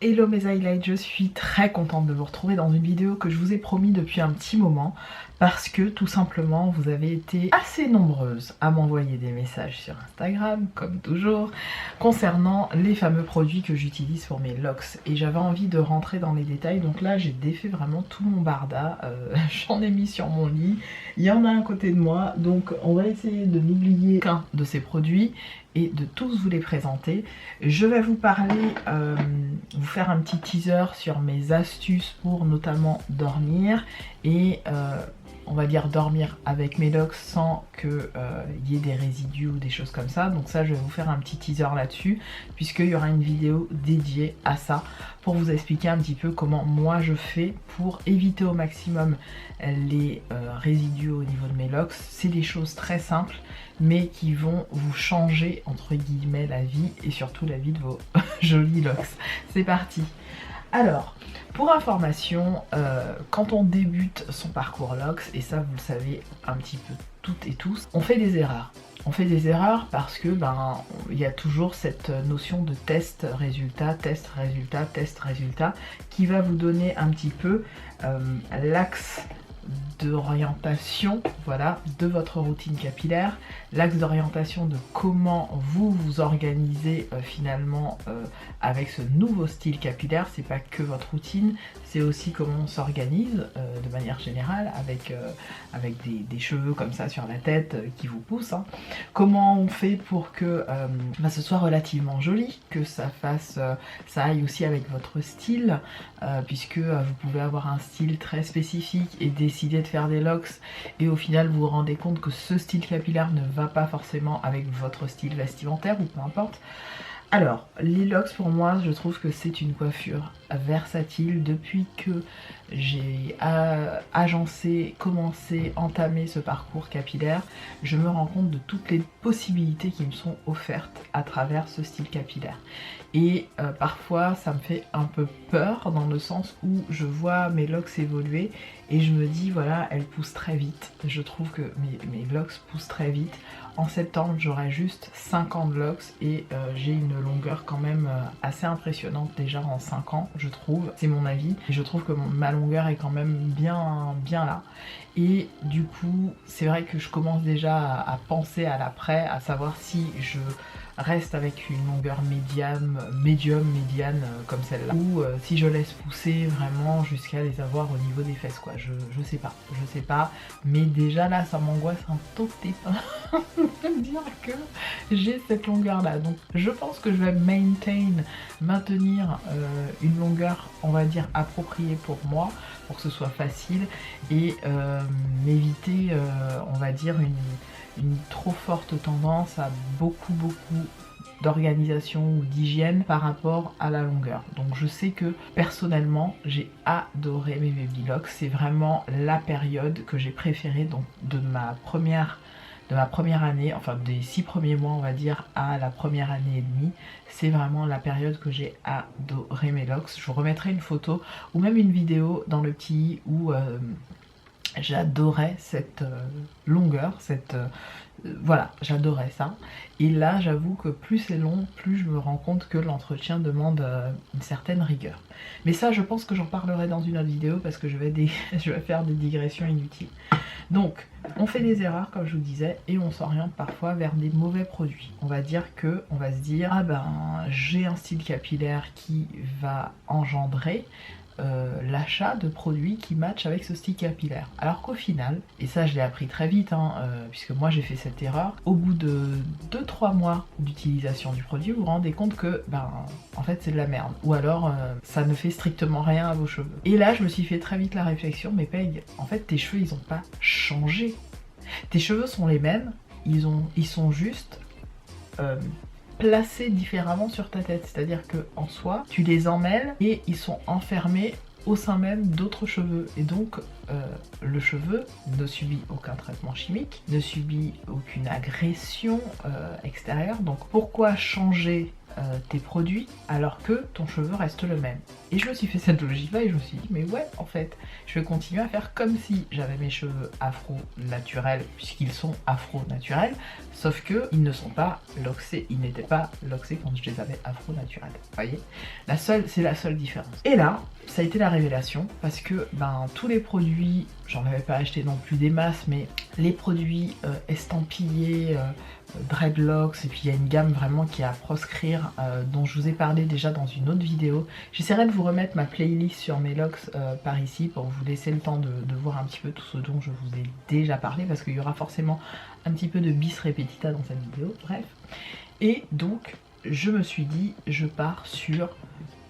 Hello mes highlights, je suis très contente de vous retrouver dans une vidéo que je vous ai promis depuis un petit moment parce que tout simplement vous avez été assez nombreuses à m'envoyer des messages sur Instagram comme toujours concernant les fameux produits que j'utilise pour mes locks et j'avais envie de rentrer dans les détails, donc là j'ai défait vraiment tout mon barda, j'en ai mis sur mon lit, il y en a un côté de moi, donc on va essayer de n'oublier qu'un de ces produits et de tous vous les présenter. Je vais vous parler, vous faire un petit teaser sur mes astuces pour notamment dormir et on va dire dormir avec mes locks sans qu'il y ait des résidus ou des choses comme ça. Donc ça je vais vous faire un petit teaser là-dessus puisqu'il y aura une vidéo dédiée à ça pour vous expliquer un petit peu comment moi je fais pour éviter au maximum les résidus au niveau de mes locks. C'est des choses très simples mais qui vont vous changer entre guillemets la vie et surtout la vie de vos jolis locks. C'est parti. Alors, pour information, quand on débute son parcours locks, et ça vous le savez un petit peu toutes et tous, on fait des erreurs. On fait des erreurs parce que il y a toujours cette notion de test résultat, test résultat, test résultat qui va vous donner un petit peu l'axe d'orientation, voilà, de votre routine capillaire, l'axe d'orientation de comment vous vous organisez finalement avec ce nouveau style capillaire. C'est pas que votre routine, c'est aussi comment on s'organise de manière générale avec des cheveux comme ça sur la tête qui vous poussent, hein. Comment on fait pour que ce soit relativement joli, que ça fasse, ça aille aussi avec votre style, puisque vous pouvez avoir un style très spécifique et décider de faire des locks et au final vous vous rendez compte que ce style capillaire ne va pas forcément avec votre style vestimentaire ou peu importe. Alors, les locks pour moi, je trouve que c'est une coiffure versatile. Depuis que j'ai agencé, commencé, entamé ce parcours capillaire, je me rends compte de toutes les possibilités qui me sont offertes à travers ce style capillaire. Et parfois ça me fait un peu peur dans le sens où je vois mes locks évoluer et je me dis voilà, elles poussent très vite. Je trouve que mes locks poussent très vite. En septembre j'aurai juste 5 ans de locks et j'ai une longueur quand même assez impressionnante déjà en 5 ans, je trouve, c'est mon avis. Et je trouve que ma longueur est quand même bien là. Et du coup c'est vrai que je commence déjà à penser à l'après, à savoir si je reste avec une longueur médiane comme celle-là, ou si je laisse pousser vraiment jusqu'à les avoir au niveau des fesses quoi. Je sais pas, mais déjà là ça m'angoisse un tout petit peu de dire que j'ai cette longueur là. Donc je pense que je vais maintenir une longueur on va dire appropriée pour moi, pour que ce soit facile et m'éviter on va dire une trop forte tendance à beaucoup d'organisation ou d'hygiène par rapport à la longueur. Donc je sais que personnellement j'ai adoré mes baby locks, c'est vraiment la période que j'ai préférée, donc de ma première année, enfin des 6 premiers mois on va dire à la première année et demie, c'est vraiment la période que j'ai adoré mes locks. Je vous remettrai une photo ou même une vidéo dans le petit i où j'adorais cette longueur, voilà, j'adorais ça. Et là j'avoue que plus c'est long, plus je me rends compte que l'entretien demande une certaine rigueur. Mais ça je pense que j'en parlerai dans une autre vidéo parce que je vais faire des digressions inutiles. Donc on fait des erreurs comme je vous disais et on s'oriente parfois vers des mauvais produits. On va dire que, on va se dire ah ben j'ai un style capillaire qui va engendrer l'achat de produits qui matchent avec ce style capillaire. Alors qu'au final, et ça je l'ai appris très vite puisque moi j'ai fait cette erreur, au bout de 2-3 mois d'utilisation du produit, vous vous rendez compte que en fait c'est de la merde. Ou alors ça ne fait strictement rien à vos cheveux. Et là je me suis fait très vite la réflexion, mais Peg, en fait tes cheveux ils ont pas changé. Tes cheveux sont les mêmes, ils sont juste placés différemment sur ta tête, c'est-à-dire que en soi tu les emmêles et ils sont enfermés au sein même d'autres cheveux et donc le cheveu ne subit aucun traitement chimique, ne subit aucune agression extérieure. Donc pourquoi changer tes produits alors que ton cheveu reste le même. Et je me suis fait cette logique-là et je me suis dit mais ouais, en fait, je vais continuer à faire comme si j'avais mes cheveux afro naturels puisqu'ils sont afro naturels, sauf que ils ne sont pas loxés, ils n'étaient pas loxés quand je les avais afro naturels. Vous voyez, c'est la seule différence. Et là, ça a été la révélation parce que tous les produits, j'en avais pas acheté non plus des masses, mais les produits estampillés, dreadlocks, et puis il y a une gamme vraiment qui est à proscrire dont je vous ai parlé déjà dans une autre vidéo. J'essaierai de vous remettre ma playlist sur mes locks par ici pour vous laisser le temps de voir un petit peu tout ce dont je vous ai déjà parlé parce qu'il y aura forcément un petit peu de bis repetita dans cette vidéo, bref. Et donc je me suis dit je pars sur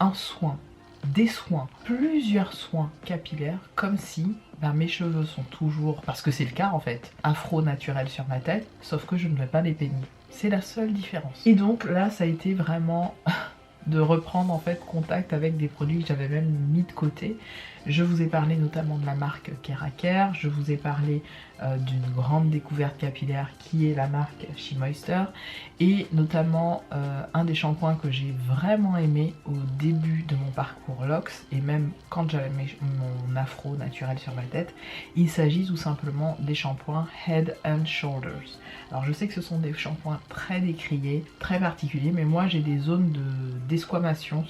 un soin, des soins, plusieurs soins capillaires comme si mes cheveux sont toujours, parce que c'est le cas en fait, afro naturel sur ma tête, sauf que je ne vais pas les peigner. C'est la seule différence. Et donc là ça a été vraiment de reprendre en fait contact avec des produits que j'avais même mis de côté. Je vous ai parlé notamment de la marque Keraker, je vous ai parlé d'une grande découverte capillaire qui est la marque SheMoisture et notamment un des shampoings que j'ai vraiment aimé au début de mon parcours Locks et même quand j'avais mon afro naturel sur ma tête, il s'agit tout simplement des shampoings Head and Shoulders. Alors je sais que ce sont des shampoings très décriés, très particuliers, mais moi j'ai des zones d'esquamation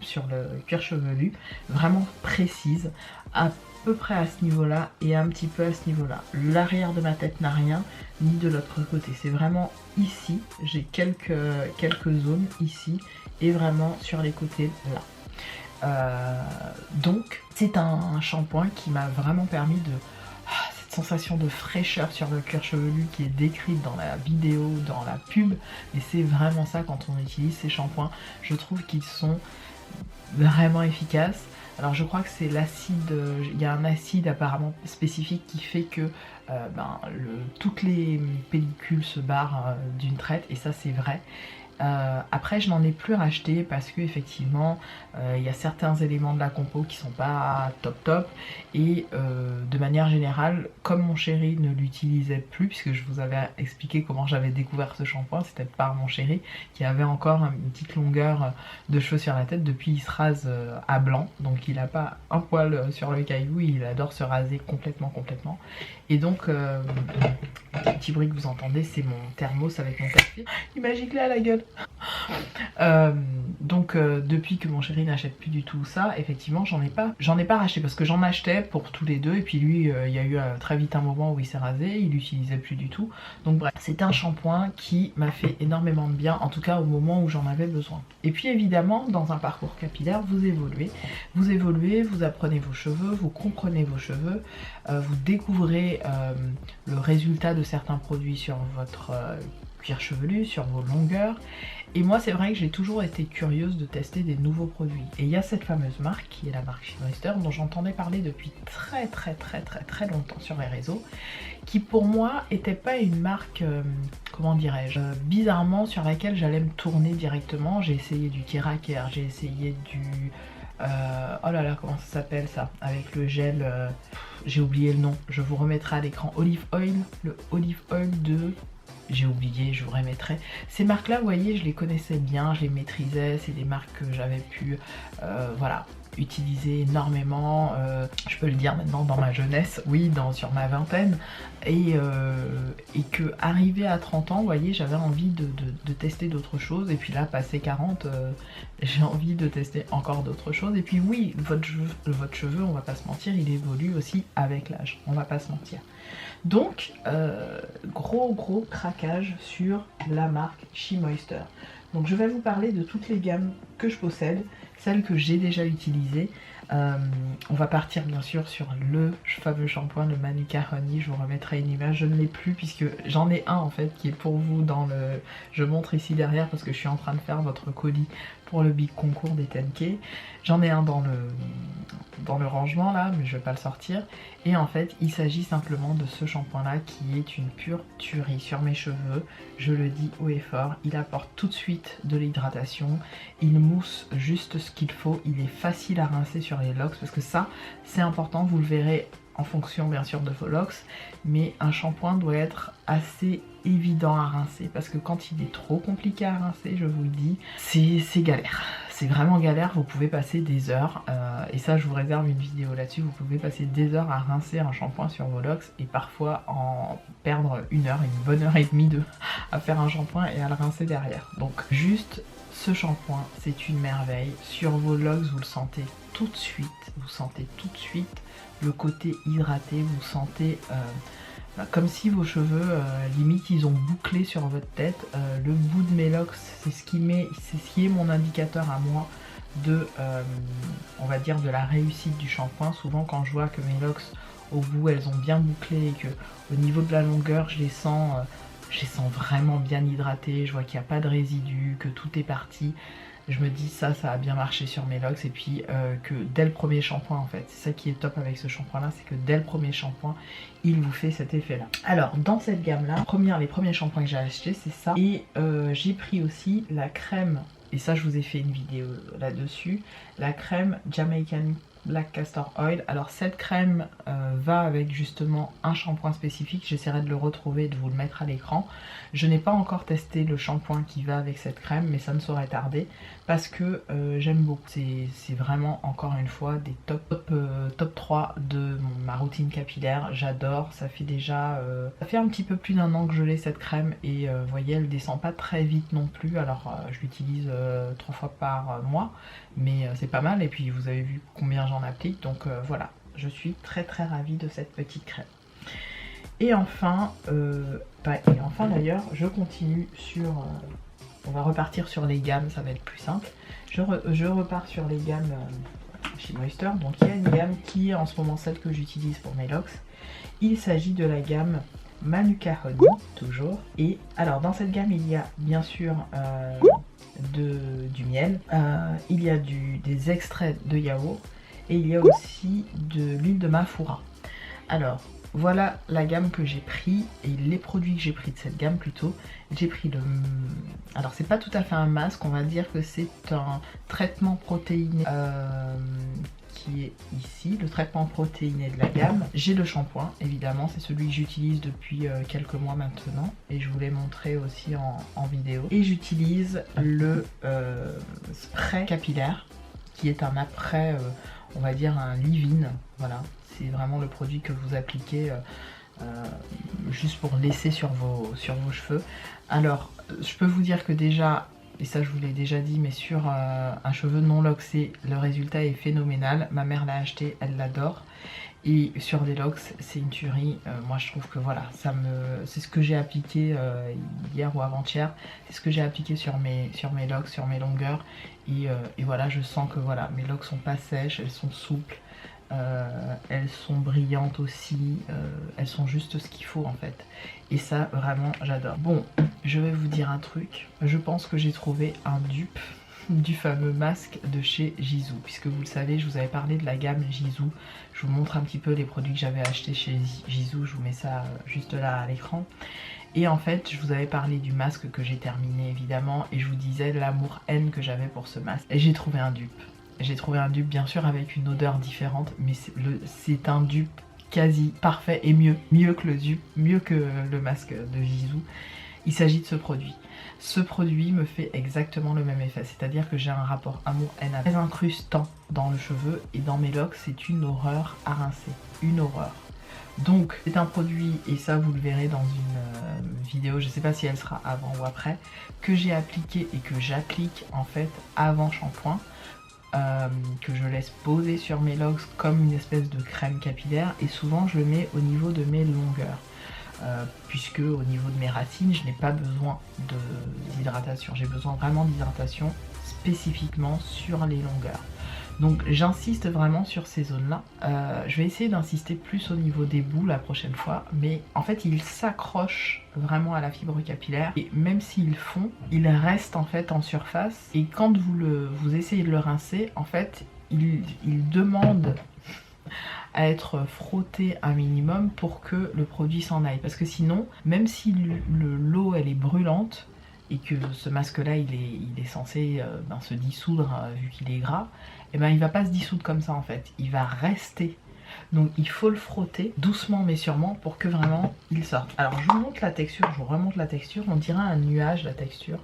sur le cuir chevelu vraiment précises, à peu près à ce niveau-là et un petit peu à ce niveau-là. L'arrière de ma tête n'a rien, ni de l'autre côté. C'est vraiment ici, j'ai quelques zones ici et vraiment sur les côtés là. Donc c'est un shampoing qui m'a vraiment permis de... cette sensation de fraîcheur sur le cuir chevelu qui est décrite dans la vidéo, dans la pub, et c'est vraiment ça quand on utilise ces shampoings. Je trouve qu'ils sont vraiment efficaces. Alors je crois que c'est l'acide, il y a un acide apparemment spécifique qui fait que toutes les pellicules se barrent d'une traite et ça c'est vrai. Après je n'en ai plus racheté parce que effectivement il y a certains éléments de la compo qui sont pas top et de manière générale comme mon chéri ne l'utilisait plus, puisque je vous avais expliqué comment j'avais découvert ce shampoing, c'était par mon chéri qui avait encore une petite longueur de cheveux sur la tête. Depuis il se rase à blanc, donc il n'a pas un poil sur le caillou, il adore se raser complètement et donc le petit bruit que vous entendez c'est mon thermos avec mon café. Imagine-le à la gueule. Donc depuis que mon chéri n'achète plus du tout ça, effectivement j'en ai pas racheté parce que j'en achetais pour tous les deux et puis lui il y a eu très vite un moment où il s'est rasé, il l'utilisait plus du tout. Donc bref, c'est un shampoing qui m'a fait énormément de bien, en tout cas au moment où j'en avais besoin. Et puis évidemment dans un parcours capillaire vous évoluez, vous apprenez vos cheveux, vous comprenez vos cheveux, vous découvrez le résultat de certains produits sur votre cuir chevelu, sur vos longueurs. Et moi c'est vrai que j'ai toujours été curieuse de tester des nouveaux produits. Et il y a cette fameuse marque qui est la marque SheMoisture dont j'entendais parler depuis très longtemps sur les réseaux, qui pour moi était pas une marque, comment dirais-je, bizarrement sur laquelle j'allais me tourner directement. J'ai essayé du Keraker, j'ai essayé du... oh là là, comment ça s'appelle ça? Avec le gel, j'ai oublié le nom, je vous remettrai à l'écran. Olive Oil, le Olive Oil de... j'ai oublié, je vous remettrai. Ces marques là vous voyez je les connaissais bien, je les maîtrisais, c'est des marques que j'avais pu voilà, utiliser énormément, je peux le dire maintenant dans ma jeunesse, oui sur ma vingtaine, et que arrivé à 30 ans vous voyez j'avais envie de tester d'autres choses, et puis là passé 40 j'ai envie de tester encore d'autres choses. Et puis oui, votre cheveu on va pas se mentir, il évolue aussi avec l'âge, on va pas se mentir. Donc gros craquage sur la marque SheMoisture. Donc je vais vous parler de toutes les gammes que je possède, celles que j'ai déjà utilisées. On va partir bien sûr sur le fameux shampoing, le Manuka Honey. Je vous remettrai une image, je ne l'ai plus puisque j'en ai un en fait qui est pour vous dans le... je montre ici derrière parce que je suis en train de faire votre colis pour le big concours des 10K. J'en ai un dans le rangement là, mais je vais pas le sortir. Et en fait il s'agit simplement de ce shampoing là qui est une pure tuerie sur mes cheveux. Je le dis haut et fort, il apporte tout de suite de l'hydratation, il mousse juste ce qu'il faut, il est facile à rincer sur les locks parce que ça c'est important, vous le verrez en fonction bien sûr de vos locks, mais un shampoing doit être assez évident à rincer parce que quand il est trop compliqué à rincer, je vous le dis, c'est galère. C'est vraiment galère, vous pouvez passer des heures, et ça je vous réserve une vidéo là-dessus, vous pouvez passer des heures à rincer un shampoing sur vos locks et parfois en perdre une bonne heure et demie à faire un shampoing et à le rincer derrière. Donc juste ce shampoing, c'est une merveille. Sur vos locks, vous le sentez tout de suite, le côté hydraté, vous sentez comme si vos cheveux, limite, ils ont bouclé sur votre tête. Le bout de mes locks, c'est ce qui est mon indicateur à moi de, on va dire, de la réussite du shampoing. Souvent, quand je vois que mes locks, au bout, elles ont bien bouclé et que au niveau de la longueur, je les sens vraiment bien hydratées. Je vois qu'il n'y a pas de résidus, que tout est parti. Je me dis ça a bien marché sur mes locks et puis que dès le premier shampoing en fait, c'est ça qui est top avec ce shampoing là, c'est que dès le premier shampoing, il vous fait cet effet là. Alors dans cette gamme là, les premiers shampoings que j'ai achetés c'est ça et j'ai pris aussi la crème, et ça je vous ai fait une vidéo là-dessus, la crème Jamaican Black Castor Oil. Alors cette crème va avec justement un shampoing spécifique, j'essaierai de le retrouver et de vous le mettre à l'écran. Je n'ai pas encore testé le shampoing qui va avec cette crème, mais ça ne saurait tarder parce que j'aime beaucoup. C'est vraiment encore une fois des top 3 de ma routine capillaire. J'adore, ça fait déjà ça fait un petit peu plus d'1 an que je l'ai cette crème et vous voyez elle descend pas très vite non plus. Alors je l'utilise 3 fois par mois, mais c'est pas mal et puis vous avez vu combien j'en applique, donc voilà, je suis très ravie de cette petite crème. Et enfin d'ailleurs, je continue sur... on va repartir sur les gammes, ça va être plus simple. Je repars sur les gammes chez Moisture. Donc il y a une gamme qui est en ce moment celle que j'utilise pour mes locks. Il s'agit de la gamme Manuka Honey, toujours. Et alors dans cette gamme, il y a bien sûr du miel, il y a des extraits de yaourt et il y a aussi de l'huile de Mafura. Alors voilà la gamme que j'ai pris et les produits que j'ai pris de cette gamme plutôt. J'ai pris alors c'est pas tout à fait un masque, on va dire que c'est un traitement protéiné qui est ici, le traitement protéiné de la gamme. J'ai le shampoing évidemment, c'est celui que j'utilise depuis quelques mois maintenant et je vous l'ai montré aussi en vidéo. Et j'utilise le spray capillaire qui est un après, on va dire un leave-in, voilà. C'est vraiment le produit que vous appliquez juste pour laisser sur vos cheveux. Alors, je peux vous dire que déjà, et ça je vous l'ai déjà dit, mais sur un cheveu non locksé, le résultat est phénoménal. Ma mère l'a acheté, elle l'adore. Et sur des locks, c'est une tuerie. Moi je trouve que voilà, c'est ce que j'ai appliqué hier ou avant-hier. C'est ce que j'ai appliqué sur mes locks, sur mes longueurs. Et voilà, je sens que voilà, mes locks sont pas sèches, elles sont souples. Elles sont brillantes aussi, elles sont juste ce qu'il faut en fait. Et ça vraiment j'adore. Bon, je vais vous dire un truc, je pense que j'ai trouvé un dupe du fameux masque de chez Gisou. Puisque vous le savez, je vous avais parlé de la gamme Gisou. Je vous montre un petit peu les produits que j'avais achetés chez Gisou, je vous mets ça juste là à l'écran. Et en fait, je vous avais parlé du masque que j'ai terminé évidemment, et je vous disais l'amour-haine que j'avais pour ce masque. Et j'ai trouvé un dupe. J'ai trouvé un dupe bien sûr avec une odeur différente, mais c'est un dupe quasi parfait et mieux que le dupe, mieux que le masque de Gisou. Il s'agit de ce produit. Ce produit me fait exactement le même effet, c'est-à-dire que j'ai un rapport amour-haine très incrustant dans le cheveu et dans mes locks, c'est une horreur à rincer, une horreur. Donc c'est un produit, et ça vous le verrez dans une vidéo, je ne sais pas si elle sera avant ou après, que j'ai appliqué et que j'applique en fait avant shampoing. Que je laisse poser sur mes locks comme une espèce de crème capillaire, et souvent je le mets au niveau de mes longueurs puisque au niveau de mes racines je n'ai pas besoin d'hydratation, j'ai besoin vraiment d'hydratation spécifiquement sur les longueurs. Donc j'insiste vraiment sur ces zones là. Je vais essayer d'insister plus au niveau des bouts la prochaine fois, mais en fait ils s'accrochent vraiment à la fibre capillaire et même s'ils fond, ils restent en fait en surface, et quand vous essayez de le rincer, en fait il demande à être frotté un minimum pour que le produit s'en aille, parce que sinon même si l'eau elle est brûlante et que ce masque là il est censé se dissoudre vu qu'il est gras, et ben il va pas se dissoudre comme ça en fait, il va rester Donc il faut le frotter doucement mais sûrement pour que vraiment il sorte. Alors je vous montre la texture, je vous remonte la texture. On dirait un nuage la texture.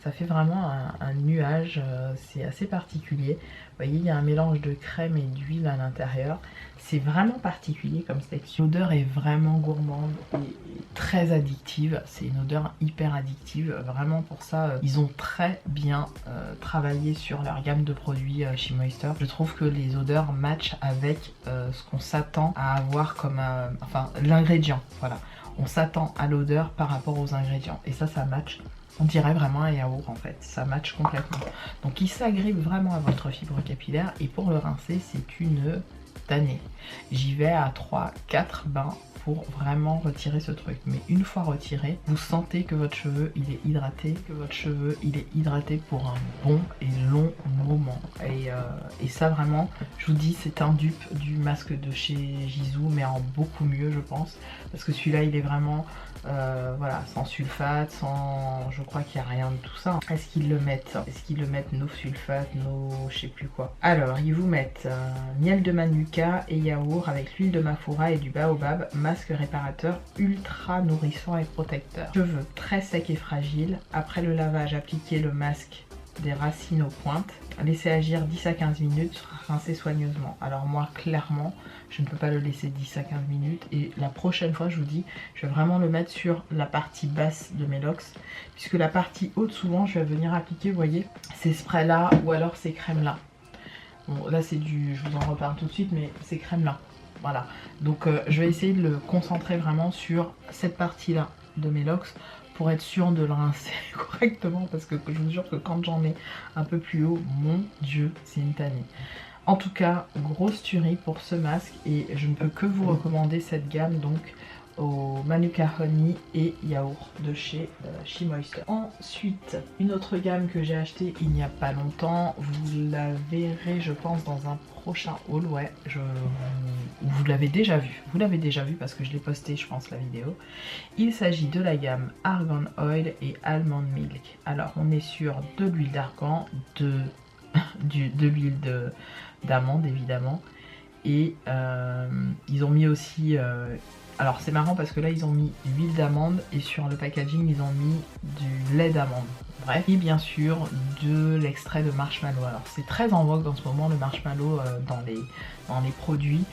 Ça fait vraiment un nuage, c'est assez particulier. Vous voyez, il y a un mélange de crème et d'huile à l'intérieur. C'est vraiment particulier comme texture. L'odeur est vraiment gourmande et très addictive. C'est une odeur hyper addictive. Vraiment pour ça, ils ont très bien travaillé sur leur gamme de produits chez Moisture. Je trouve que les odeurs matchent avec ce qu'on s'attend à avoir comme... enfin, l'ingrédient, voilà. On s'attend à l'odeur par rapport aux ingrédients. Et ça match. On dirait vraiment un yaourt en fait, ça match complètement. Donc il s'agrippe vraiment à votre fibre capillaire et pour le rincer c'est une tannée. J'y vais à 3-4 bains pour vraiment retirer ce truc. Mais une fois retiré, vous sentez que votre cheveu il est hydraté, pour un bon et long moment. Et ça vraiment, je vous dis, c'est un dupe du masque de chez Gisou, mais en beaucoup mieux je pense. Parce que celui-là il est vraiment... voilà, sans sulfate, sans... je crois qu'il n'y a rien de tout ça. Est-ce qu'ils le mettent no sulfate, no je sais plus quoi. Alors, ils vous mettent miel de manuka et yaourt avec l'huile de mafura et du baobab, masque réparateur ultra nourrissant et protecteur. Cheveux très secs et fragiles. Après le lavage, appliquez le masque des racines aux pointes. Laissez agir 10 à 15 minutes, rincer soigneusement. Alors moi, clairement, je ne peux pas le laisser 10 à 15 minutes. Et la prochaine fois, je vous dis, je vais vraiment le mettre sur la partie basse de mes locks. Puisque la partie haute, souvent, je vais venir appliquer, vous voyez, ces sprays-là ou alors ces crèmes-là. Bon, là, c'est du... je vous en reparle tout de suite, mais ces crèmes-là. Voilà. Donc, je vais essayer de le concentrer vraiment sur cette partie-là de mes locks, pour être sûr de le rincer correctement, parce que je vous jure que quand j'en mets un peu plus haut, mon dieu, c'est une tannée. En tout cas, grosse tuerie pour ce masque et je ne peux que vous recommander cette gamme donc au Manuka Honey et Yaourt de chez Moisture. Ensuite, une autre gamme que j'ai achetée il n'y a pas longtemps, vous la verrez je pense dans un prochain haul, ouais, vous l'avez déjà vu, parce que je l'ai posté je pense la vidéo. Il s'agit de la gamme Argan Oil et Almond Milk. Alors on est sur de l'huile d'argan, de l'huile d'amande évidemment, et ils ont mis aussi... alors c'est marrant parce que là ils ont mis l'huile d'amande et sur le packaging ils ont mis du lait d'amande. Bref, et bien sûr de l'extrait de marshmallow. Alors c'est très en vogue en ce moment le marshmallow dans les produits,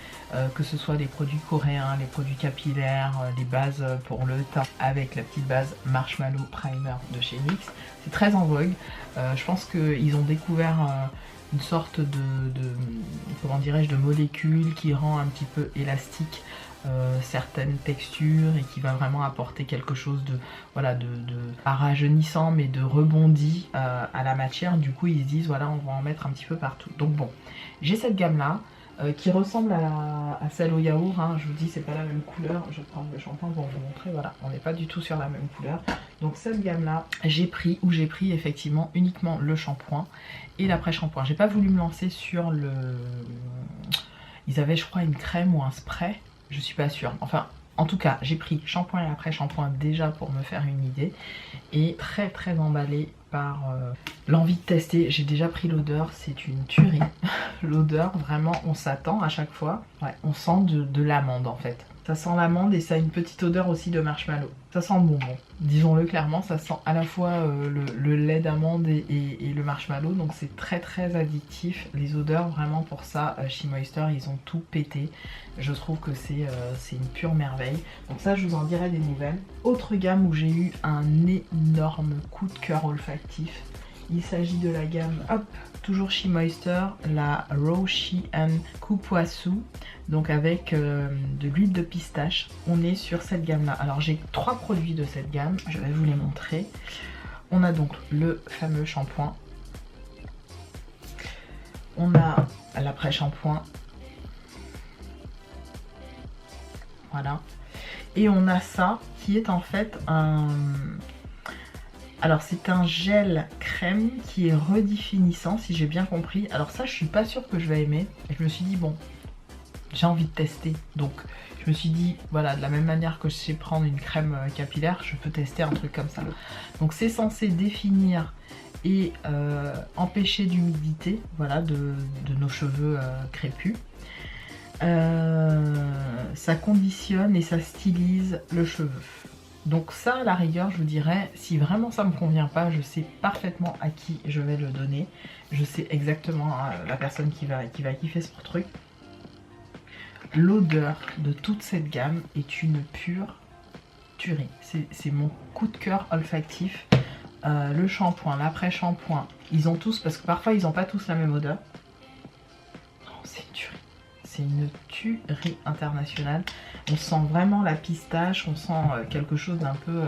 que ce soit les produits coréens, les produits capillaires, les bases pour le teint avec la petite base marshmallow primer de chez NYX. C'est très en vogue. Je pense qu'ils ont découvert une sorte comment dirais-je, de molécule qui rend un petit peu élastique certaines textures et qui va vraiment apporter quelque chose de, voilà, pas rajeunissant mais de rebondi à la matière. Du coup ils se disent voilà, on va en mettre un petit peu partout. Donc bon, j'ai cette gamme là qui ressemble à celle au yaourt, hein. Je vous dis c'est pas la même couleur, je vais prendre le shampoing pour vous montrer, voilà, on n'est pas du tout sur la même couleur. Donc cette gamme là, j'ai pris effectivement uniquement le shampoing et l'après-shampoing. J'ai pas voulu me lancer sur le... Ils avaient je crois une crème ou un spray, je suis pas sûre. Enfin, en tout cas, j'ai pris shampoing et après-shampoing déjà pour me faire une idée. Et très très emballée par l'envie de tester. J'ai déjà pris l'odeur, c'est une tuerie. L'odeur, vraiment, on s'attend à chaque fois. Ouais, on sent de l'amande en fait. Ça sent l'amande et ça a une petite odeur aussi de marshmallow. Ça sent le bonbon. Disons-le clairement, ça sent à la fois le lait d'amande et le marshmallow. Donc c'est très très addictif. Les odeurs, vraiment pour ça, chez Moisture, ils ont tout pété. Je trouve que c'est une pure merveille. Donc ça, je vous en dirai des nouvelles. Autre gamme où j'ai eu un énorme coup de cœur olfactif. Il s'agit de la gamme, hop, toujours chez Moisture, la Roshi & Kupuasu, donc avec de l'huile de pistache. On est sur cette gamme là. Alors j'ai 3 produits de cette gamme, je vais vous les montrer. On a donc le fameux shampoing, on a l'après-shampoing, voilà, et on a ça qui est en fait un... Alors c'est un gel crème qui est redéfinissant si j'ai bien compris. Alors ça je suis pas sûre que je vais aimer. Et je me suis dit bon, j'ai envie de tester. Donc je me suis dit voilà, de la même manière que je sais prendre une crème capillaire, je peux tester un truc comme ça. Donc c'est censé définir et empêcher l'humidité, voilà, de nos cheveux crépus. Ça conditionne et ça stylise le cheveu. Donc ça, à la rigueur, je vous dirais, si vraiment ça me convient pas, je sais parfaitement à qui je vais le donner. Je sais exactement la personne qui va kiffer ce truc. L'odeur de toute cette gamme est une pure tuerie. C'est mon coup de cœur olfactif. Le shampoing, l'après-shampoing, ils ont tous, parce que parfois ils n'ont pas tous la même odeur. Oh, c'est une tuerie. C'est une tuerie internationale. On sent vraiment la pistache, on sent quelque chose d'un peu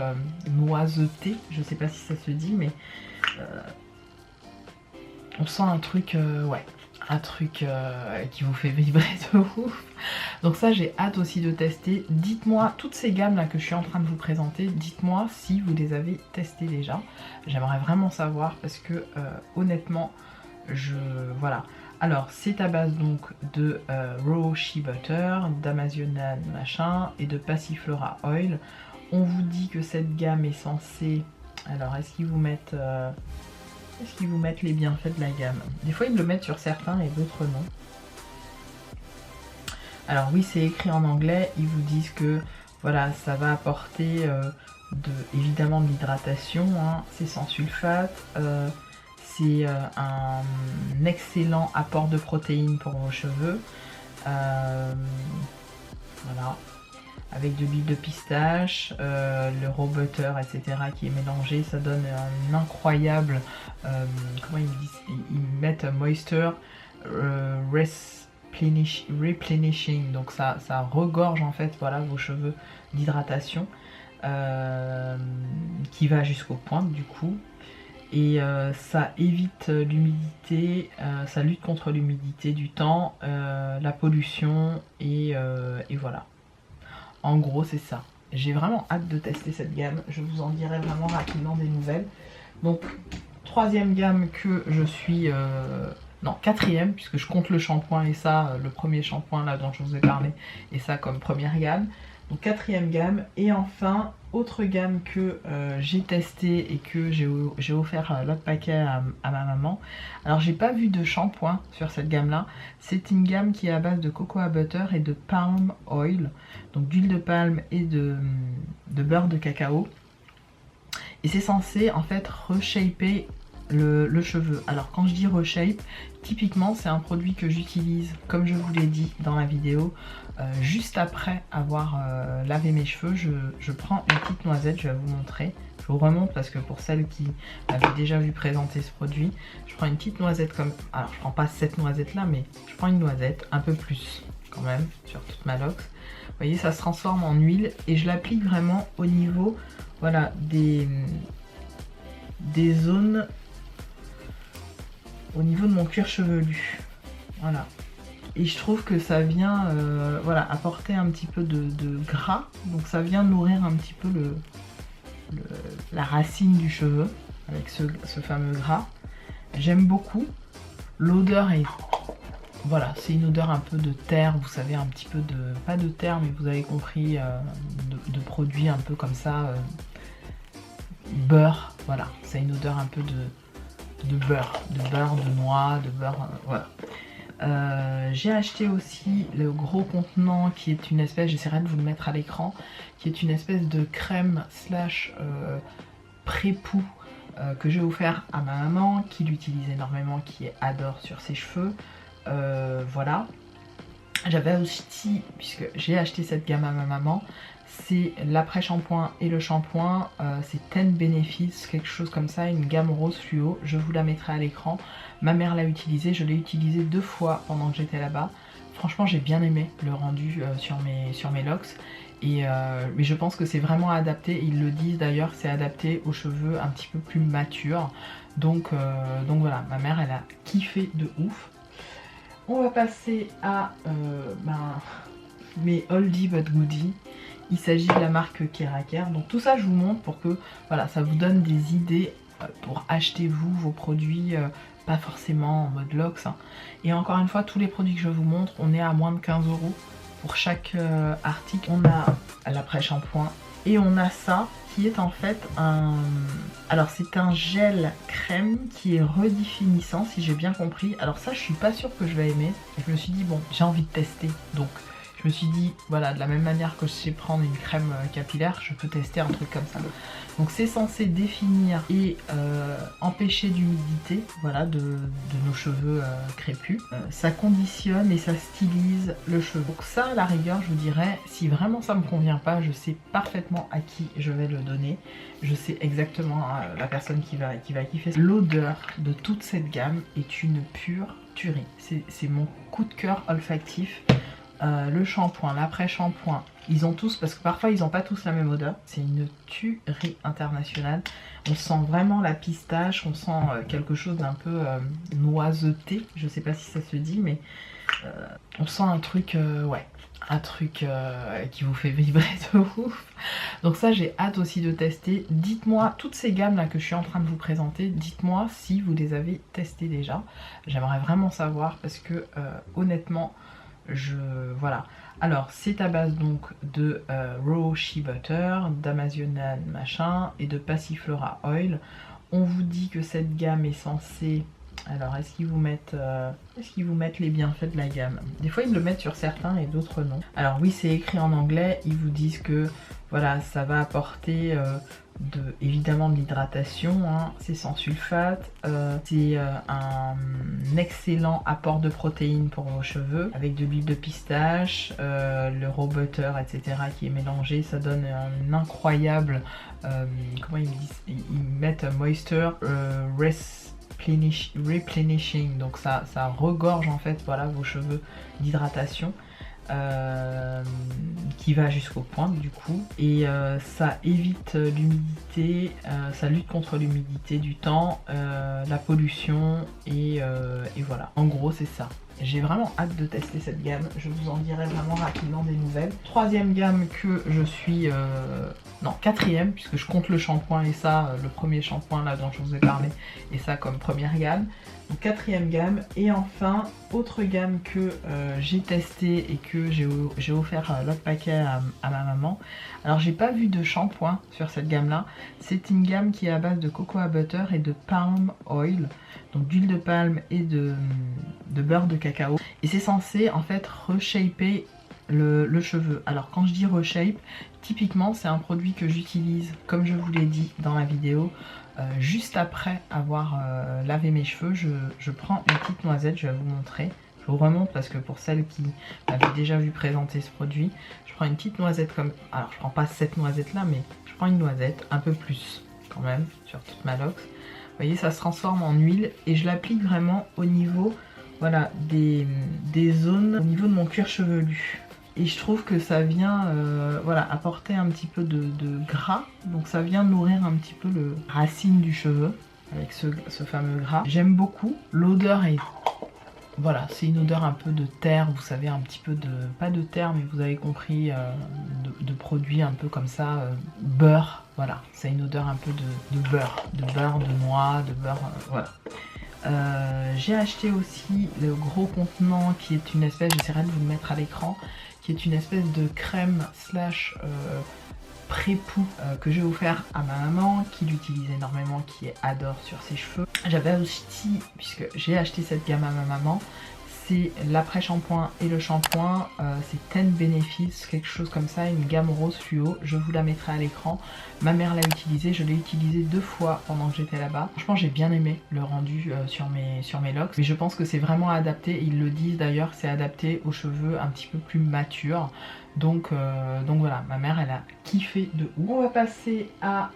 noiseté. Je sais pas si ça se dit, mais on sent un truc, ouais, un truc qui vous fait vibrer de ouf. Donc ça, j'ai hâte aussi de tester. Dites-moi, toutes ces gammes là que je suis en train de vous présenter, dites-moi si vous les avez testées déjà. J'aimerais vraiment savoir parce que honnêtement, voilà. Alors, c'est à base donc de Raw Shea Butter, d'Amazonan machin et de Passiflora Oil. On vous dit que cette gamme est censée... Alors, est-ce qu'ils vous mettent les bienfaits de la gamme? Des fois, ils le mettent sur certains et d'autres non. Alors oui, c'est écrit en anglais. Ils vous disent que voilà, ça va apporter évidemment de l'hydratation. Hein, c'est sans sulfate. C'est un excellent apport de protéines pour vos cheveux. Voilà. Avec de l'huile de pistache, le raw butter, etc. qui est mélangé. Ça donne un incroyable... comment ils disent? Ils mettent moisture replenishing. Donc ça regorge en fait voilà, vos cheveux d'hydratation. Qui va jusqu'aux pointes du coup. Et ça évite l'humidité, ça lutte contre l'humidité du temps, la pollution et voilà. En gros c'est ça. J'ai vraiment hâte de tester cette gamme, je vous en dirai vraiment rapidement des nouvelles. Donc troisième gamme que je suis... non, quatrième, puisque je compte le shampoing et ça, le premier shampoing là dont je vous ai parlé, et ça comme première gamme. Donc quatrième gamme, et enfin autre gamme que j'ai testé et que j'ai offert l'autre paquet à ma maman. Alors j'ai pas vu de shampoing sur cette gamme là, c'est une gamme qui est à base de cocoa butter et de palm oil, donc d'huile de palme et de beurre de cacao. Et c'est censé en fait reshaper le cheveu. Alors quand je dis reshape, typiquement c'est un produit que j'utilise comme je vous l'ai dit dans la vidéo, juste après avoir lavé mes cheveux. Je prends une petite noisette, je vais vous montrer, je vous remonte parce que pour celles qui avaient déjà vu présenter ce produit, je prends une petite noisette comme, alors je prends pas cette noisette là, mais je prends une noisette, un peu plus quand même sur toute ma lox. Vous voyez, ça se transforme en huile et je l'applique vraiment au niveau, voilà, des zones, au niveau de mon cuir chevelu, voilà. Et je trouve que ça vient voilà, apporter un petit peu de gras, donc ça vient nourrir un petit peu la racine du cheveu avec ce fameux gras. J'aime beaucoup, l'odeur est, voilà, c'est une odeur un peu de terre, vous savez, un petit peu de, pas de terre mais vous avez compris, de produits un peu comme ça, beurre, voilà, c'est une odeur un peu de beurre, de noix, de beurre, voilà. J'ai acheté aussi le gros contenant qui est une espèce, j'essaierai de vous le mettre à l'écran, qui est une espèce de crème slash pré-poux que j'ai offert à ma maman, qui l'utilise énormément, qui adore sur ses cheveux. Voilà. J'avais aussi, puisque j'ai acheté cette gamme à ma maman, c'est l'après-shampoing et le shampoing, c'est 10 Benefits, quelque chose comme ça, une gamme rose fluo, je vous la mettrai à l'écran. Ma mère l'a utilisé, je l'ai utilisé 2 fois pendant que j'étais là-bas. Franchement j'ai bien aimé le rendu sur mes locks. Et mais je pense que c'est vraiment adapté, ils le disent d'ailleurs, c'est adapté aux cheveux un petit peu plus matures. Donc voilà, ma mère elle a kiffé de ouf. On va passer à mes oldie but goodie. Il s'agit de la marque Keraker. Donc tout ça je vous montre pour que voilà, ça vous donne des idées pour acheter vous vos produits, pas forcément en mode Lox. Hein. Et encore une fois, tous les produits que je vous montre, on est à moins de 15 € pour chaque article. On a l'après-shampoing et on a ça qui est en fait un... Alors c'est un gel crème qui est redéfinissant si j'ai bien compris. Alors ça je suis pas sûre que je vais aimer. Et je me suis dit bon j'ai envie de tester. Donc je me suis dit voilà de la même manière que je sais prendre une crème capillaire, je peux tester un truc comme ça. Donc c'est censé définir et empêcher l'humidité voilà, de nos cheveux crépus. Ça conditionne et ça stylise le cheveu. Donc ça à la rigueur je vous dirais, si vraiment ça me convient pas, je sais parfaitement à qui je vais le donner. Je sais exactement la personne qui va kiffer. L'odeur de toute cette gamme est une pure tuerie. C'est mon coup de cœur olfactif. Le shampoing, l'après-shampoing, ils ont tous, parce que parfois ils n'ont pas tous la même odeur, c'est une tuerie internationale. On sent vraiment la pistache, on sent quelque chose d'un peu noiseté, je sais pas si ça se dit, mais on sent un truc, ouais, un truc qui vous fait vibrer de ouf. Donc ça j'ai hâte aussi de tester. Dites-moi, toutes ces gammes là que je suis en train de vous présenter, dites-moi si vous les avez testées déjà. J'aimerais vraiment savoir parce que honnêtement, voilà. Alors c'est à base donc de Raw Shea Butter, d'Amazonan machin et de Passiflora Oil. On vous dit que cette gamme est censée... Alors est-ce qu'ils vous mettent les bienfaits de la gamme? Des fois ils me le mettent sur certains et d'autres non. Alors oui c'est écrit en anglais, ils vous disent que voilà ça va apporter évidemment de l'hydratation, hein, c'est sans sulfate, c'est un excellent apport de protéines pour vos cheveux avec de l'huile de pistache, le raw butter etc qui est mélangé, ça donne un incroyable, comment ils disent, ils mettent moisture, replenishing, donc ça regorge en fait voilà vos cheveux d'hydratation. Qui va jusqu'aux pointes du coup et ça évite l'humidité, ça lutte contre l'humidité du temps, la pollution et voilà en gros c'est ça. J'ai vraiment hâte de tester cette gamme, je vous en dirai vraiment rapidement des nouvelles. Troisième gamme que je suis, non quatrième puisque je compte le shampoing et ça, le premier shampoing là dont je vous ai parlé et ça comme première gamme. Donc quatrième gamme et enfin autre gamme que j'ai testé et que j'ai offert l'autre paquet à ma maman. Alors j'ai pas vu de shampoing sur cette gamme là, c'est une gamme qui est à base de cocoa butter et de palm oil, donc d'huile de palme et de beurre de cacao et c'est censé en fait reshaper le cheveu. Alors quand je dis reshape, typiquement c'est un produit que j'utilise comme je vous l'ai dit dans la vidéo. Juste après avoir lavé mes cheveux, je prends une petite noisette, je vais vous montrer. Je vous remonte parce que pour celles qui m'avaient déjà vu présenter ce produit, je prends une petite noisette comme... Alors je prends pas cette noisette là, mais je prends une noisette, un peu plus quand même, sur toute ma lox. Vous voyez, ça se transforme en huile et je l'applique vraiment au niveau voilà, des zones, au niveau de mon cuir chevelu. Et je trouve que ça vient voilà, apporter un petit peu de gras. Donc ça vient nourrir un petit peu le racine du cheveu avec ce fameux gras. J'aime beaucoup. L'odeur est... Voilà, c'est une odeur un peu de terre, vous savez, un petit peu de... Pas de terre, mais vous avez compris, de produits un peu comme ça, beurre. Voilà, c'est une odeur un peu de beurre, de noix, de beurre, voilà. J'ai acheté aussi le gros contenant qui est une espèce, j'essaierai de vous le mettre à l'écran, qui est une espèce de crème slash pré-poux que j'ai offert à ma maman qui l'utilise énormément, qui adore sur ses cheveux. J'avais aussi, puisque j'ai acheté cette gamme à ma maman, c'est l'après-shampoing et le shampoing, c'est 10 Benefits, quelque chose comme ça, une gamme rose fluo, je vous la mettrai à l'écran. Ma mère l'a utilisé, je l'ai utilisé 2 fois pendant que j'étais là-bas. Franchement j'ai bien aimé le rendu sur mes locks, mais je pense que c'est vraiment adapté, ils le disent d'ailleurs, c'est adapté aux cheveux un petit peu plus matures. Donc voilà, ma mère elle a kiffé de ouf. On va passer à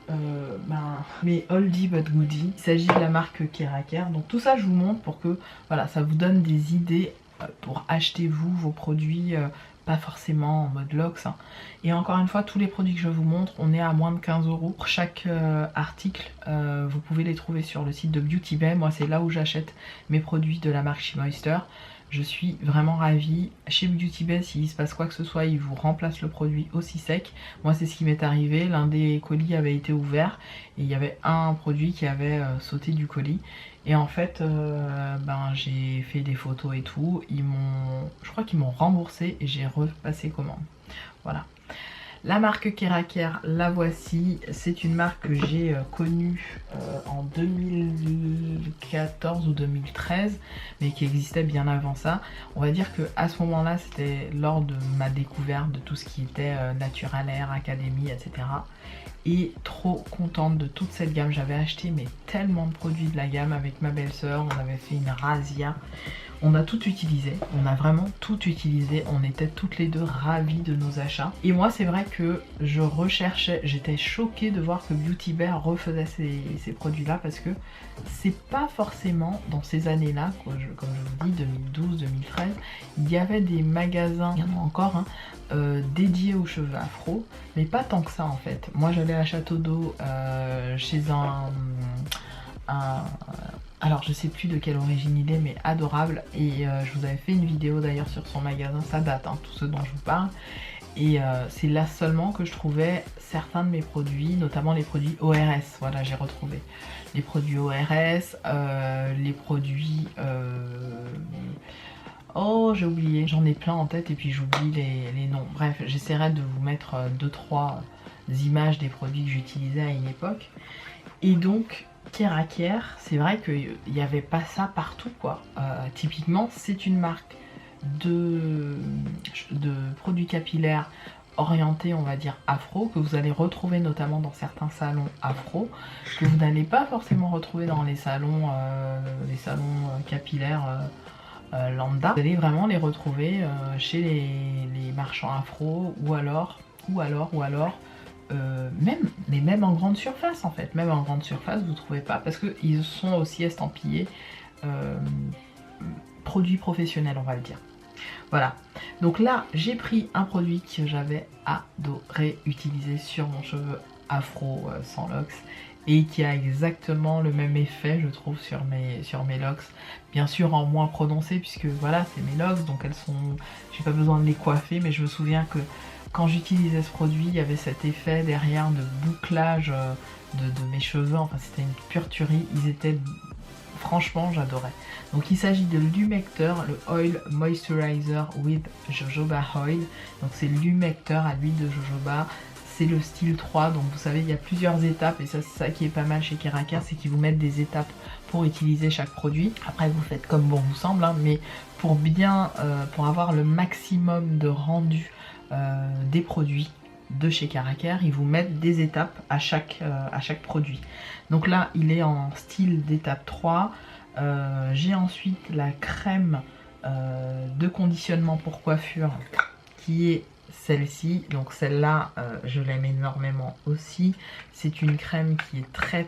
mes oldie but goodie. Il s'agit de la marque Keraker. Donc tout ça je vous montre pour que voilà, ça vous donne des idées pour acheter vous vos produits, pas forcément en mode Lox. Hein. Et encore une fois, tous les produits que je vous montre, on est à moins de 15 € pour chaque article. Vous pouvez les trouver sur le site de Beauty Bay. Moi c'est là où j'achète mes produits de la marque She Moisture. Je suis vraiment ravie. Chez Beauty Bay, s'il se passe quoi que ce soit, ils vous remplacent le produit aussi sec. Moi, c'est ce qui m'est arrivé. L'un des colis avait été ouvert et il y avait un produit qui avait sauté du colis. Et en fait, j'ai fait des photos et tout. Je crois qu'ils m'ont remboursé et j'ai repassé commande. Voilà. La marque Keraker, la voici. C'est une marque que j'ai connue en 2014 ou 2013, mais qui existait bien avant ça. On va dire que à ce moment-là, c'était lors de ma découverte de tout ce qui était Natural Air, Academy, etc. Et trop contente de toute cette gamme. J'avais acheté mais tellement de produits de la gamme avec ma belle-sœur. On avait fait une razzia. On a tout utilisé, on a vraiment tout utilisé, on était toutes les deux ravies de nos achats. Et moi c'est vrai que je recherchais, j'étais choquée de voir que Beauty Bear refaisait ces produits-là parce que c'est pas forcément dans ces années-là, comme je vous dis, 2012, 2013, il y avait des magasins, il y en a encore, hein, dédiés aux cheveux afro, mais pas tant que ça en fait. Moi j'allais à Château d'Eau chez alors je sais plus de quelle origine il est mais adorable et je vous avais fait une vidéo d'ailleurs sur son magasin, ça date hein, tout ce dont je vous parle et c'est là seulement que je trouvais certains de mes produits, notamment les produits ORS, voilà j'ai retrouvé les produits ORS, les produits... Oh j'ai oublié, j'en ai plein en tête et puis j'oublie les noms, bref j'essaierai de vous mettre 2-3 images des produits que j'utilisais à une époque et donc... Keraker, c'est vrai qu'il n'y avait pas ça partout quoi. Typiquement, c'est une marque de produits capillaires orientés, on va dire afro, que vous allez retrouver notamment dans certains salons afro, que vous n'allez pas forcément retrouver dans les salons capillaires lambda. Vous allez vraiment les retrouver chez les marchands afro ou alors même en grande surface en fait, même en grande surface vous trouvez pas parce qu'ils sont aussi estampillés produits professionnels on va le dire. Voilà, donc là j'ai pris un produit que j'avais adoré utiliser sur mon cheveu afro sans locks et qui a exactement le même effet je trouve sur mes locks, bien sûr en moins prononcé puisque voilà c'est mes locks donc elles sont, j'ai pas besoin de les coiffer mais je me souviens que quand j'utilisais ce produit, il y avait cet effet derrière de bouclage de mes cheveux, enfin c'était une pure tuerie, ils étaient... Franchement, j'adorais. Donc il s'agit de l'humecteur, le Oil Moisturizer with Jojoba Oil. Donc c'est l'humecteur à l'huile de jojoba, c'est le style 3, donc vous savez il y a plusieurs étapes et ça c'est ça qui est pas mal chez Keraker, c'est qu'ils vous mettent des étapes pour utiliser chaque produit. Après vous faites comme bon vous semble, hein, mais pour pour avoir le maximum de rendu des produits de chez Keraker, ils vous mettent des étapes à chaque produit. Donc là il est en style d'étape 3. J'ai ensuite la crème de conditionnement pour coiffure qui est celle-ci. Donc celle-là je l'aime énormément aussi. C'est une crème qui est très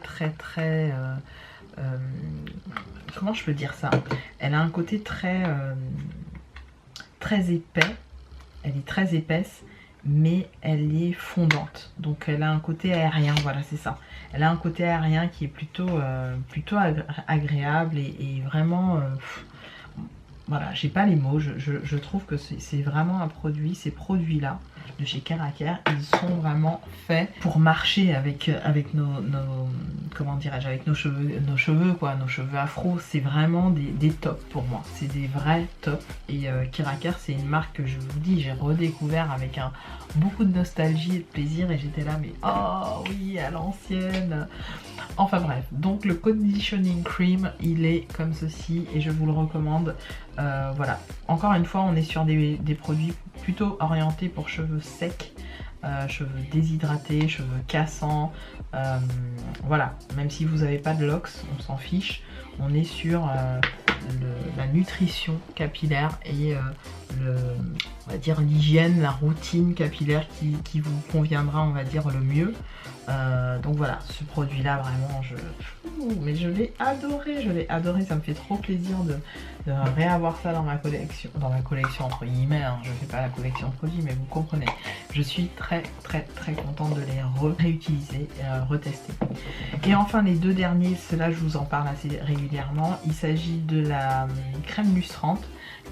comment je peux dire ça, elle a un côté très épais. Elle est très épaisse, mais elle est fondante. Donc elle a un côté aérien, voilà c'est ça. Elle a un côté aérien qui est plutôt agréable et vraiment... voilà, j'ai pas les mots, je trouve que c'est vraiment un produit, ces produits-là de chez Keraker, ils sont vraiment faits pour marcher avec comment dirais-je, avec nos cheveux quoi, nos cheveux afro. C'est vraiment des tops pour moi, c'est des vrais tops. Et Keraker, c'est une marque que je vous dis, j'ai redécouvert avec beaucoup de nostalgie et de plaisir et j'étais là mais oh oui à l'ancienne. Enfin bref, donc le conditioning cream il est comme ceci et je vous le recommande. Voilà, encore une fois on est sur des produits plutôt orientés pour cheveux secs, cheveux déshydratés, cheveux cassants, voilà, même si vous n'avez pas de locks on s'en fiche, on est sur la nutrition capillaire et on va dire l'hygiène, la routine capillaire qui vous conviendra on va dire le mieux. Donc voilà, ce produit là vraiment mais je l'ai adoré, ça me fait trop plaisir de réavoir ça dans ma collection entre guillemets, hein. Je fais pas la collection de produits mais vous comprenez, je suis très contente de les réutiliser et retester. Et enfin les deux derniers, ceux-là je vous en parle assez régulièrement, il s'agit de la crème lustrante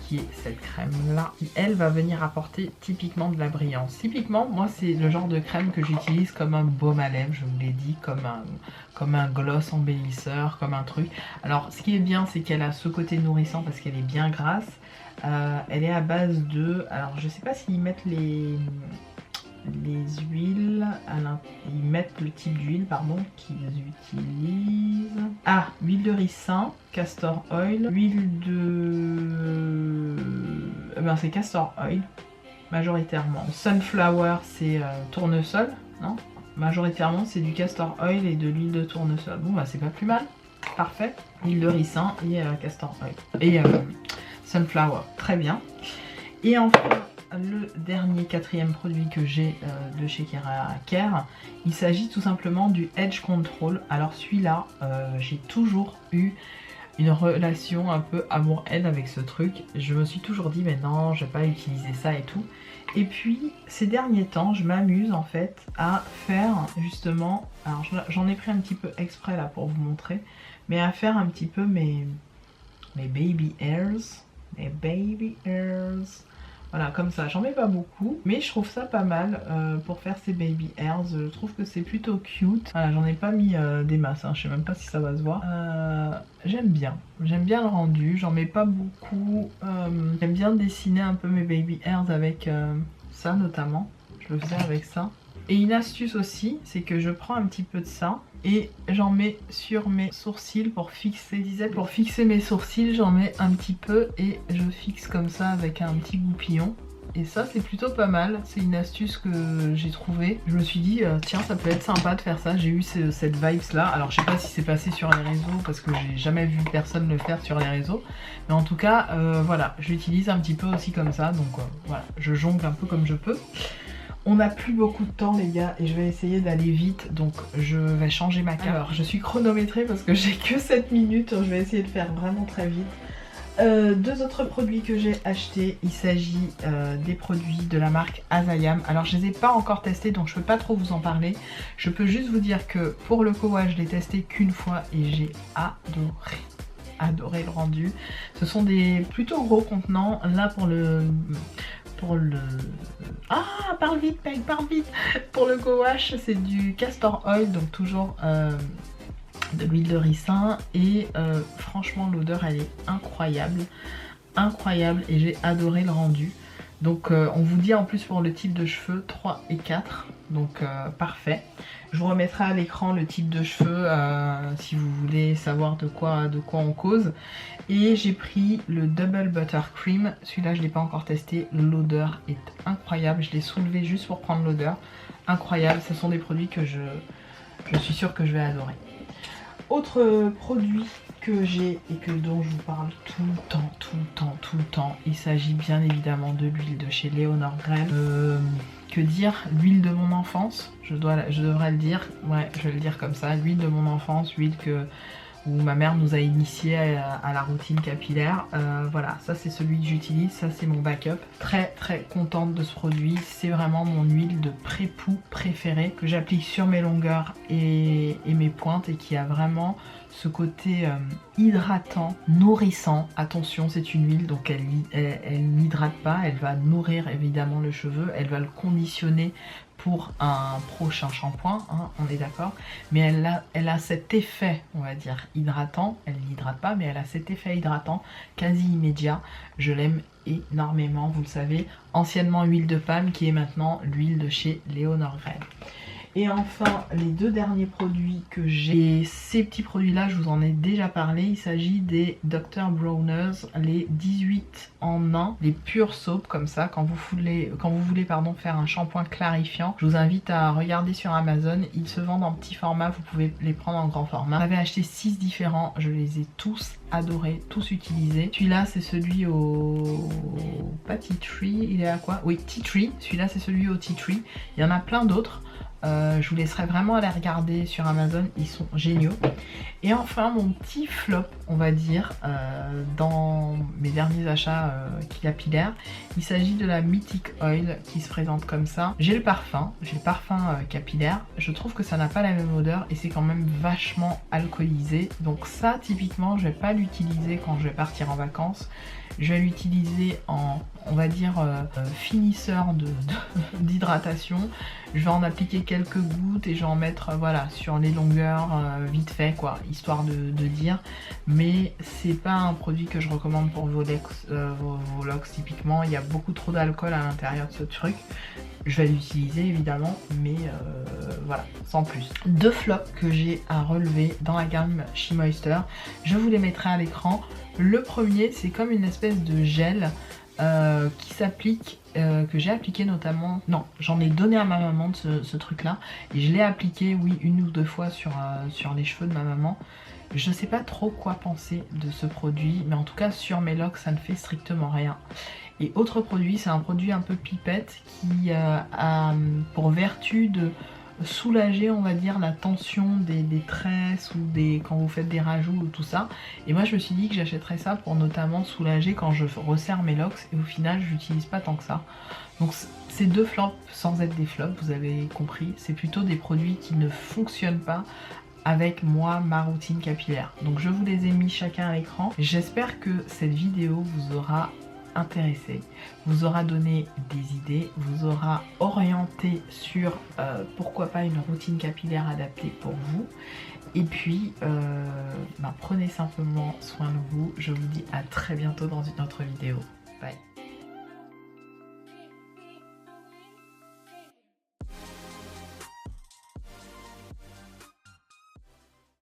qui est cette crème là qui elle va venir apporter typiquement de la brillance. Typiquement moi c'est le genre de crème que j'utilise comme un baume à lèvres, je vous l'ai dit, comme un gloss embellisseur, comme un truc. Alors ce qui est bien c'est qu'elle a ce côté nourrissant parce qu'elle est bien grasse, elle est à base de, alors je sais pas s'ils mettent les huiles, ils mettent le type d'huile pardon qu'ils utilisent. Ah, huile de ricin, castor oil, huile de... c'est castor oil majoritairement. Sunflower c'est tournesol, non? Majoritairement c'est du castor oil et de l'huile de tournesol. Bon bah c'est pas plus mal, parfait. Huile de ricin et castor oil. Et sunflower, très bien. Et enfin le dernier, quatrième produit que j'ai de chez Care, il s'agit tout simplement du Edge Control. Alors celui-là, j'ai toujours eu une relation un peu amour-haine avec ce truc. Je me suis toujours dit mais non, je vais pas utiliser ça et tout. Et puis ces derniers temps, je m'amuse en fait à faire justement, alors j'en ai pris un petit peu exprès là pour vous montrer, mais à faire un petit peu mes baby hairs, voilà, comme ça. J'en mets pas beaucoup, mais je trouve ça pas mal pour faire ces baby hairs. Je trouve que c'est plutôt cute. Voilà, j'en ai pas mis des masses, hein. Je sais même pas si ça va se voir. J'aime bien le rendu, j'en mets pas beaucoup. J'aime bien dessiner un peu mes baby hairs avec ça notamment. Je le faisais avec ça. Et une astuce aussi, c'est que je prends un petit peu de ça et j'en mets sur mes sourcils pour fixer. Pour fixer mes sourcils, j'en mets un petit peu et je fixe comme ça avec un petit goupillon. Et ça c'est plutôt pas mal, c'est une astuce que j'ai trouvée. Je me suis dit tiens ça peut être sympa de faire ça, j'ai eu cette vibes là. Alors je sais pas si c'est passé sur les réseaux parce que j'ai jamais vu personne le faire sur les réseaux. Mais en tout cas voilà, je l'utilise un petit peu aussi comme ça, donc voilà, je jongle un peu comme je peux. On n'a plus beaucoup de temps les gars et je vais essayer d'aller vite, donc je vais changer ma carte. Alors je suis chronométrée parce que j'ai que 7 minutes, je vais essayer de faire vraiment très vite. Deux autres produits que j'ai achetés, il s'agit des produits de la marque Azayam. Alors je les ai pas encore testés donc je peux pas trop vous en parler. Je peux juste vous dire que pour le Kowa je l'ai testé qu'une fois et j'ai adoré le rendu. Ce sont des plutôt gros contenants. Là ah, parle vite mec, parle vite. Pour le co-wash c'est du castor oil, donc toujours de l'huile de ricin et franchement l'odeur elle est incroyable et j'ai adoré le rendu. Donc on vous dit en plus pour le type de cheveux 3 et 4, donc parfait. Je vous remettrai à l'écran le type de cheveux si vous voulez savoir de quoi on cause. Et j'ai pris le Double Buttercream, celui-là je ne l'ai pas encore testé, l'odeur est incroyable, je l'ai soulevé juste pour prendre l'odeur, incroyable, ce sont des produits que je suis sûre que je vais adorer. Autre produit que j'ai et dont je vous parle tout le temps, il s'agit bien évidemment de l'huile de chez Leonor Grey. Que dire, l'huile de mon enfance, je devrais le dire, ouais je vais le dire comme ça, l'huile de mon enfance, l'huile où ma mère nous a initié à la routine capillaire. Voilà, ça c'est celui que j'utilise, ça c'est mon backup. Très contente de ce produit, c'est vraiment mon huile de pré-poux préférée que j'applique sur mes longueurs et mes pointes et qui a vraiment ce côté hydratant, nourrissant. Attention, c'est une huile donc elle n'hydrate pas, elle va nourrir évidemment le cheveu, elle va le conditionner pour un prochain shampoing, hein, on est d'accord, mais elle a cet effet, on va dire, hydratant, elle n'hydrate pas, mais elle a cet effet hydratant quasi immédiat. Je l'aime énormément, vous le savez, anciennement huile de palme qui est maintenant l'huile de chez Leonor Grey. Et enfin, les deux derniers produits que j'ai, ces petits produits-là, je vous en ai déjà parlé. Il s'agit des Dr. Bronner's, les 18 en 1, les pure soap comme ça. Quand vous voulez faire un shampoing clarifiant, je vous invite à regarder sur Amazon. Ils se vendent en petit format, vous pouvez les prendre en grand format. J'avais acheté 6 différents, je les ai tous adorés, tous utilisés. Celui-là, c'est celui au... pas Tea Tree, il est à quoi? Oui, Tea Tree. Celui-là, c'est celui au Tea Tree. Il y en a plein d'autres. Je vous laisserai vraiment aller regarder sur Amazon, ils sont géniaux. Et enfin mon petit flop on va dire dans mes derniers achats capillaires, il s'agit de la Mythic Oil qui se présente comme ça. J'ai le parfum capillaire, je trouve que ça n'a pas la même odeur et c'est quand même vachement alcoolisé. Donc ça typiquement je vais pas l'utiliser quand je vais partir en vacances. Je vais l'utiliser en, on va dire, finisseur d'hydratation. Je vais en appliquer quelques gouttes et je vais en mettre voilà, sur les longueurs vite fait quoi, histoire de dire. Mais c'est pas un produit que je recommande pour vos locks typiquement. Il y a beaucoup trop d'alcool à l'intérieur de ce truc. Je vais l'utiliser évidemment, mais voilà, sans plus. 2 flops que j'ai à relever dans la gamme She Moisture, je vous les mettrai à l'écran. Le premier, c'est comme une espèce de gel qui s'applique, que j'ai appliqué notamment, non, j'en ai donné à ma maman de ce truc là, et je l'ai appliqué, oui, 1 ou 2 fois sur les cheveux de ma maman. Je sais pas trop quoi penser de ce produit, mais en tout cas sur mes locks ça ne fait strictement rien. Et autre produit, c'est un produit un peu pipette qui a pour vertu de soulager, on va dire, la tension des tresses ou quand vous faites des rajouts ou tout ça. Et moi je me suis dit que j'achèterais ça pour notamment soulager quand je resserre mes locks, et au final j'utilise pas tant que ça. Donc ces 2 flops, sans être des flops, vous avez compris, c'est plutôt des produits qui ne fonctionnent pas avec moi, ma routine capillaire. Donc je vous les ai mis chacun à l'écran. J'espère que cette vidéo vous aura intéressé, vous aura donné des idées, vous aura orienté sur pourquoi pas une routine capillaire adaptée pour vous. Et puis prenez simplement soin de vous. Je vous dis à très bientôt dans une autre vidéo. Bye.